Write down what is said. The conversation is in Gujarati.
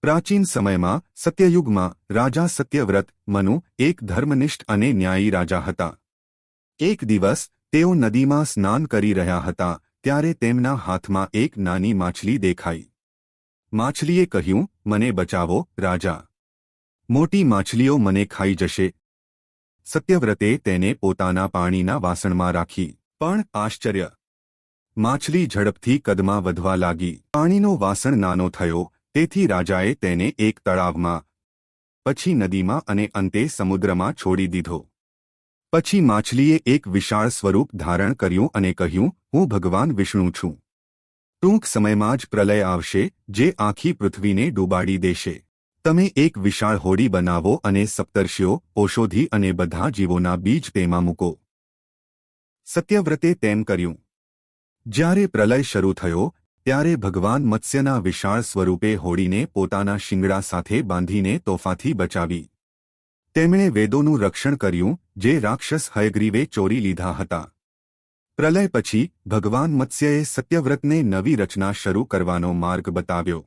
પ્રાચીન સમયમાં સત્યયુગમાં રાજા સત્યવ્રત મનુ એક ધર્મનિષ્ઠ અને ન્યાયી રાજા હતા. એક દિવસ તેઓ નદીમાં સ્નાન કરી રહ્યા હતા ત્યારે તેમના હાથમાં એક નાની માછલી દેખાઈ. માછલીએ કહ્યું, મને બચાવો રાજા. મોટી માછલીઓ મને ખાઈ જશે. સત્યવ્રતે તેને પોતાના પાણીના વાસણમાં રાખી. પણ આશ્ચર્ય! માછલી ઝડપથી કદમાં વધવા લાગી. પાણીનો વાસણ નાનો થયો તેથી રાજાએ તેને એક તળાવમાં, પછી નદીમાં અને અંતે સમુદ્રમાં છોડી દીધો. પછી માછલીએ એક વિશાળ સ્વરૂપ ધારણ કર્યું અને કહ્યું, હું ભગવાન વિષ્ણુ છું. ટૂંક સમયમાં જ પ્રલય આવશે જે આખી પૃથ્વીને ડૂબાડી દેશે. તમે એક વિશાળ હોડી બનાવો અને સપ્તર્ષિઓ, ઔષધિ અને બધા જીવોના બીજ તેમાં મૂકો. સત્યવ્રતે તેમ કર્યું. જ્યારે પ્રલય શરૂ થયો ત્યારે ભગવાન મત્સ્યના વિશાળ સ્વરૂપે હોડીને પોતાના શિંગડા સાથે બાંધીને તોફાથી બચાવી. તેમણે વેદોનું રક્ષણ કર્યું જે રાક્ષસ હયગ્રીવે ચોરી લીધા હતા. પ્રલય પછી ભગવાન મત્સ્યએ સત્યવ્રતને નવી રચના શરૂ કરવાનો માર્ગ બતાવ્યો.